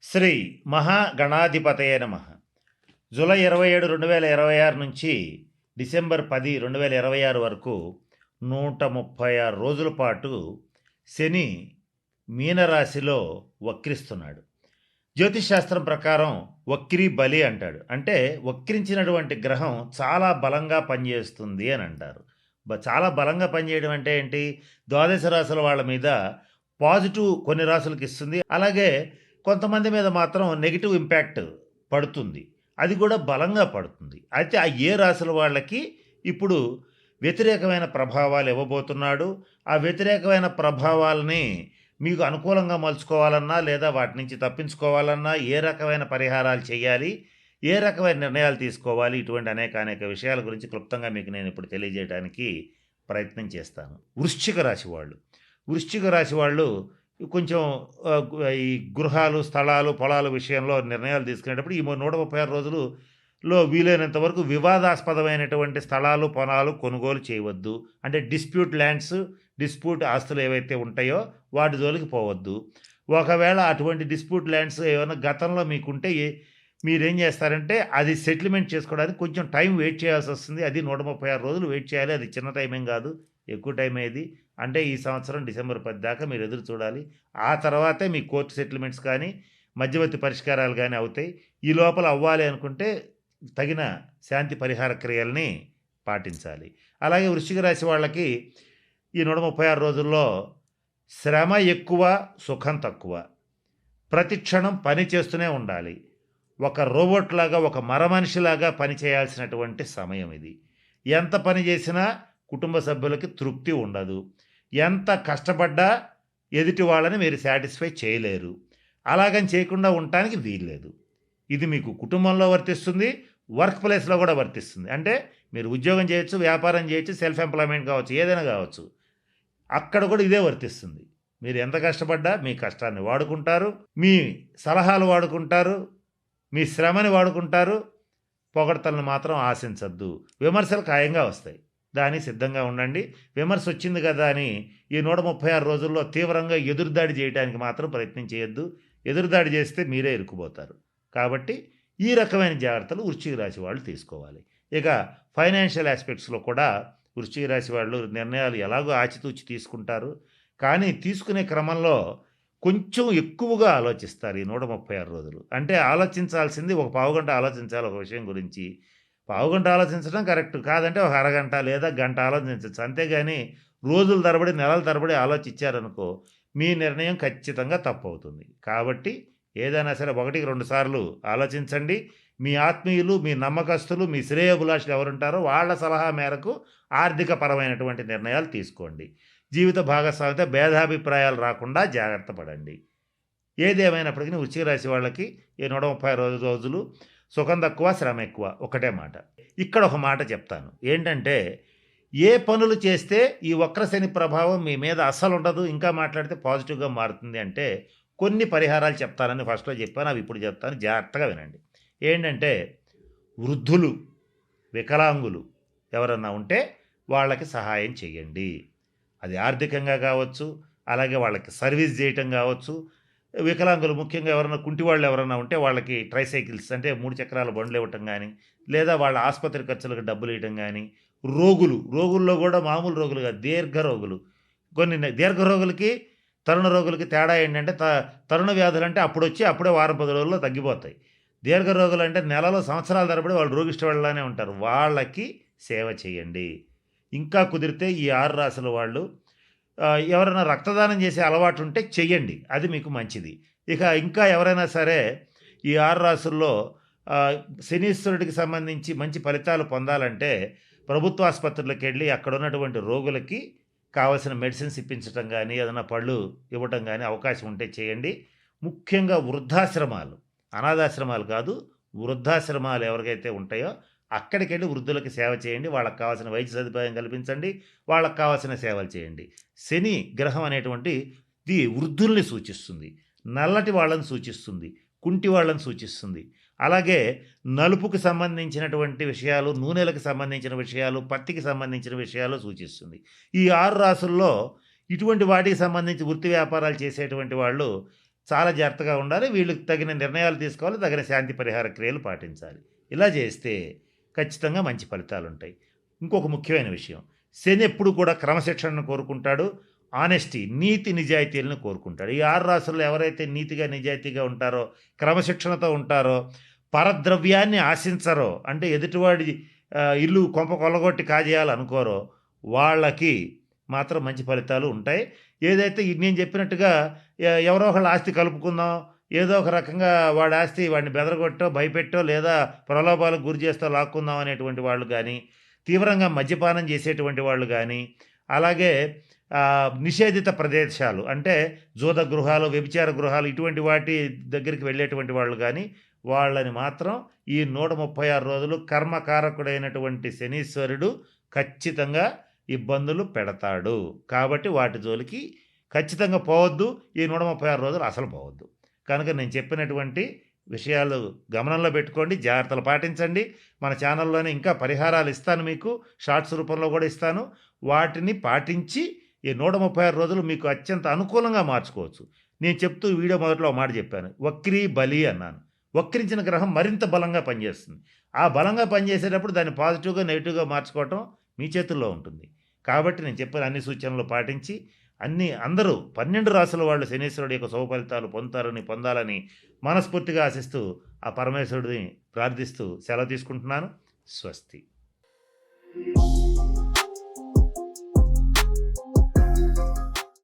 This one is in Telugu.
శ్రీ మహాగణాధిపతయే నమః. జూలై 27, 2026 నుంచి డిసెంబర్ 10, 2026 వరకు 136 రోజుల పాటు శని మీనరాశిలో వక్రిస్తున్నాడు. జ్యోతిష్ శాస్త్రం ప్రకారం వక్రీ బలి అంటాడు. అంటే వక్రించినటువంటి గ్రహం చాలా బలంగా పనిచేస్తుంది అని అంటారు. చాలా బలంగా పనిచేయడం అంటే ఏంటి? ద్వాదశ రాశుల వాళ్ళ మీద పాజిటివ్ కొన్ని రాశులకు ఇస్తుంది. అలాగే కొంతమంది మీద మాత్రం నెగిటివ్ ఇంపాక్ట్ పడుతుంది. అది కూడా బలంగా పడుతుంది. అయితే ఆ ఏ రాశుల వాళ్ళకి ఇప్పుడు వ్యతిరేకమైన ప్రభావాలు ఇవ్వబోతున్నాడు. ఆ వ్యతిరేకమైన ప్రభావాలని మీకు అనుకూలంగా మలుచుకోవాలన్నా లేదా వాటి నుంచి తప్పించుకోవాలన్నా ఏ రకమైన పరిహారాలు చేయాలి, ఏ రకమైన నిర్ణయాలు తీసుకోవాలి, ఇటువంటి అనేక విషయాల గురించి క్లుప్తంగా మీకు నేను ఇప్పుడు తెలియజేయడానికి ప్రయత్నం చేస్తాను. వృశ్చిక రాశి వాళ్ళు కొంచెం ఈ గృహాలు, స్థలాలు, పొలాల విషయంలో నిర్ణయాలు తీసుకునేటప్పుడు ఈ 136 రోజులలో వీలైనంత వరకు వివాదాస్పదమైనటువంటి స్థలాలు, పొలాలు కొనుగోలు చేయవద్దు. అంటే డిస్ప్యూట్ ఆస్తులు ఏవైతే ఉంటాయో వాటి జోలికి పోవద్దు. ఒకవేళ అటువంటి డిస్ప్యూట్ ల్యాండ్స్ ఏమైనా గతంలో మీకుంటే మీరేం చేస్తారంటే అది సెటిల్మెంట్ చేసుకోవడానికి కొంచెం టైం వెయిట్ చేయాల్సి వస్తుంది. అది 136 రోజులు వెయిట్ చేయాలి. అది చిన్న టైం ఏం కాదు, ఎక్కువ టైం అయ్యేది. అంటే ఈ సంవత్సరం డిసెంబర్ 10 దాకా మీరు ఎదురు చూడాలి. ఆ తర్వాతే మీ కోర్టు సెటిల్మెంట్స్ కానీ మధ్యవర్తి పరిష్కారాలు కానీ అవుతాయి. ఈ లోపల అవ్వాలి అనుకుంటే తగిన శాంతి పరిహార క్రియల్ని పాటించాలి. అలాగే వృశ్చిక రాశి వాళ్ళకి ఈ 136 రోజుల్లో శ్రమ ఎక్కువ, సుఖం తక్కువ. ప్రతి క్షణం పని చేస్తూనే ఉండాలి. ఒక రోబోట్ లాగా, ఒక మరమనిషిలాగా పని చేయాల్సినటువంటి సమయం ఇది. ఎంత పని చేసినా కుటుంబ సభ్యులకి తృప్తి ఉండదు. ఎంత కష్టపడ్డా ఎదుటి వాళ్ళని మీరు సాటిస్ఫై చేయలేరు. అలాగని చేయకుండా ఉండటానికి వీల్లేదు. ఇది మీకు కుటుంబంలో వర్తిస్తుంది, వర్క్ ప్లేస్లో కూడా వర్తిస్తుంది. అంటే మీరు ఉద్యోగం చేయొచ్చు, వ్యాపారం చేయొచ్చు, సెల్ఫ్ ఎంప్లాయ్మెంట్ కావచ్చు, ఏదైనా కావచ్చు. అక్కడ కూడా ఇదే వర్తిస్తుంది. మీరు ఎంత కష్టపడ్డా మీ కష్టాన్ని వాడుకుంటారు, మీ సలహాలు వాడుకుంటారు, మీ శ్రమని వాడుకుంటారు. పొగడ్తలను మాత్రం ఆశించద్దు. విమర్శలు ఖాయంగా వస్తాయి, దానికి సిద్ధంగా ఉండండి. విమర్శ వచ్చింది కదా అని ఈ 136 రోజుల్లో తీవ్రంగా ఎదురుదాడి చేయడానికి మాత్రం ప్రయత్నం చేయొద్దు. ఎదురుదాడి చేస్తే మీరే ఇరుక్కుపోతారు. కాబట్టి ఈ రకమైన జాగ్రత్తలు వృశ్చిక రాశి వాళ్ళు తీసుకోవాలి. ఇక ఫైనాన్షియల్ ఆస్పెక్ట్స్లో కూడా వృశ్చిక రాశి వాళ్ళు నిర్ణయాలు ఎలాగో ఆచితూచి తీసుకుంటారు. కానీ తీసుకునే క్రమంలో కొంచెం ఎక్కువగా ఆలోచిస్తారు ఈ 136 రోజులు. అంటే ఆలోచించాల్సింది ఒక పావుగంట ఆలోచించాలి ఒక విషయం గురించి. పావుగంట ఆలోచించడం కరెక్ట్ కాదంటే ఒక అరగంట లేదా గంట ఆలోచించవచ్చు. అంతేగాని రోజుల తరబడి, నెలల తరబడి ఆలోచించారనుకో మీ నిర్ణయం ఖచ్చితంగా తప్పు అవుతుంది. కాబట్టి ఏదైనా సరే 1-2 సార్లు ఆలోచించండి. మీ ఆత్మీయులు, మీ నమ్మకస్తులు, మీ శ్రేయోభిలాషులు ఎవరుంటారో వాళ్ళ సలహా మేరకు ఆర్థిక పరమైనటువంటి నిర్ణయాలు తీసుకోండి. జీవిత భాగస్వామితో భేదాభిప్రాయాలు రాకుండా జాగ్రత్త పడండి. ఏది ఏమైనప్పటికీ వృశ్చిక రాశి వాళ్ళకి ఈ 136 రోజులు సుఖం తక్కువ, శ్రమ ఎక్కువ. ఒకటే మాట. ఇక్కడ ఒక మాట చెప్తాను. ఏంటంటే ఏ పనులు చేస్తే ఈ వక్రశని ప్రభావం మీ మీద అస్సలు ఉండదు, ఇంకా మాట్లాడితే పాజిటివ్గా మారుతుంది అంటే కొన్ని పరిహారాలు చెప్తానని ఫస్ట్లో చెప్పాను, అవి ఇప్పుడు చెప్తాను, జాగ్రత్తగా వినండి. ఏంటంటే వృద్ధులు, వికలాంగులు ఎవరన్నా ఉంటే వాళ్ళకి సహాయం చేయండి. అది ఆర్థికంగా కావచ్చు, అలాగే వాళ్ళకి సర్వీస్ చేయటం కావచ్చు. వికలాంగులు ముఖ్యంగా ఎవరైనా కుంటి వాళ్ళు ఎవరైనా ఉంటే వాళ్ళకి ట్రైసైకిల్స్ అంటే 3 చక్రాల బండ్లు ఇవ్వటం కానీ, లేదా వాళ్ళ ఆసుపత్రి ఖర్చులకు డబ్బులు ఇవ్వటం కానీ. రోగుల్లో కూడా మామూలు రోగులుగా దీర్ఘ రోగులు, కొన్ని దీర్ఘ రోగులకి తరుణ రోగులకి తేడా ఏంటంటే తరుణ వ్యాధులు అంటే అప్పుడే వారం 10 రోజుల్లో తగ్గిపోతాయి. దీర్ఘ రోగులు అంటే నెలలో సంవత్సరాల తరబడి వాళ్ళు రోగిష్టి వాళ్ళనే ఉంటారు. వాళ్ళకి సేవ చేయండి. ఇంకా కుదిరితే ఈ 6 రాశుల వాళ్ళు ఎవరైనా రక్తదానం చేసే అలవాటు ఉంటే చెయ్యండి, అది మీకు మంచిది. ఇక ఇంకా ఎవరైనా సరే ఈ 6 రాశుల్లో శనీశ్వరుడికి సంబంధించి మంచి ఫలితాలు పొందాలంటే ప్రభుత్వ ఆసుపత్రులకు వెళ్ళి అక్కడ ఉన్నటువంటి రోగులకి కావాల్సిన మెడిసిన్స్ ఇప్పించడం కానీ, ఏదైనా పళ్ళు ఇవ్వటం కానీ అవకాశం ఉంటే చేయండి. ముఖ్యంగా వృద్ధాశ్రమాలు, అనాథాశ్రమాలు కాదు, వృద్ధాశ్రమాలు ఎవరికైతే ఉంటాయో అక్కడికి వెళ్ళి వృద్ధులకి సేవ చేయండి. వాళ్ళకి కావాల్సిన వైద్య సదుపాయం కల్పించండి, వాళ్ళకి కావాల్సిన సేవలు చేయండి. శని గ్రహం అనేటువంటిది వృద్ధుల్ని సూచిస్తుంది, నల్లటి వాళ్ళని సూచిస్తుంది, కుంటి వాళ్ళని సూచిస్తుంది. అలాగే నలుపుకి సంబంధించినటువంటి విషయాలు, నూనెలకు సంబంధించిన విషయాలు, పత్తికి సంబంధించిన విషయాలు సూచిస్తుంది. ఈ 6 రాసుల్లో ఇటువంటి వాటికి సంబంధించి వృత్తి వ్యాపారాలు చేసేటువంటి వాళ్ళు చాలా జాగ్రత్తగా ఉండాలి. వీళ్ళకి తగిన నిర్ణయాలు తీసుకోవాలి. తగిన శాంతి పరిహార క్రియలు పాటించాలి. ఇలా చేస్తే ఖచ్చితంగా మంచి ఫలితాలుంటాయి. ఇంకొక ముఖ్యమైన విషయం, శని ఎప్పుడు కూడా క్రమశిక్షణను కోరుకుంటాడు. ఆనెస్టీ, నీతి నిజాయితీలను కోరుకుంటాడు. ఈ 6 రాసుల్లో ఎవరైతే నీతిగా, నిజాయితీగా ఉంటారో, క్రమశిక్షణతో ఉంటారో, పరద్రవ్యాన్ని ఆశించరో, అంటే ఎదుటివాడి ఇల్లు కొంప కొల్లగొట్టి కాజేయాలనుకోరో, వాళ్ళకి మాత్రం మంచి ఫలితాలు ఉంటాయి. ఏదైతే నేను చెప్పినట్టుగా ఎవరో ఒకళ్ళ ఆస్తి కలుపుకుందాం, ఏదో ఒక రకంగా వాడి ఆస్తి వాడిని బెదరగొట్టో, భయపెట్టో, లేదా ప్రలోభాలకు గురి చేస్తో లాక్కుందాం అనేటువంటి వాళ్ళు కానీ, తీవ్రంగా మద్యపానం చేసేటువంటి వాళ్ళు కానీ, అలాగే నిషేధిత ప్రదేశాలు అంటే జూద గృహాలు, వ్యభిచార గృహాలు ఇటువంటి వాటి దగ్గరికి వెళ్ళేటువంటి వాళ్ళు కానీ, వాళ్ళని మాత్రం ఈ 136 రోజులు కర్మకారకుడైనటువంటి శనీశ్వరుడు ఖచ్చితంగా ఇబ్బందులు పెడతాడు. కాబట్టి వాటి జోలికి ఖచ్చితంగా పోవద్దు. ఈ 136 రోజులు అసలు పోవద్దు. కనుక నేను చెప్పినటువంటి విషయాలు గమనంలో పెట్టుకోండి, జాగ్రత్తలు పాటించండి. మన ఛానల్లోనే ఇంకా పరిహారాలు ఇస్తాను, మీకు షార్ట్స్ రూపంలో కూడా ఇస్తాను. వాటిని పాటించి ఈ 136 రోజులు మీకు అత్యంత అనుకూలంగా మార్చుకోవచ్చు. నేను చెప్తూ వీడియో మొదట్లో ఒక మాట చెప్పాను, వక్రీ బలి అన్నాను. వక్రించిన గ్రహం మరింత బలంగా పనిచేస్తుంది. ఆ బలంగా పనిచేసేటప్పుడు దాన్ని పాజిటివ్గా, నెగిటివ్గా మార్చుకోవటం మీ చేతుల్లో ఉంటుంది. కాబట్టి నేను చెప్పిన అన్ని సూచనలు పాటించి అందరూ 12 రాసుల వాళ్ళు శనీశ్వరుడి యొక్క శుభ ఫలితాలు పొందాలని మనస్ఫూర్తిగా ఆశిస్తూ ఆ పరమేశ్వరుడిని ప్రార్థిస్తూ సెలవు తీసుకుంటున్నాను. స్వస్తి.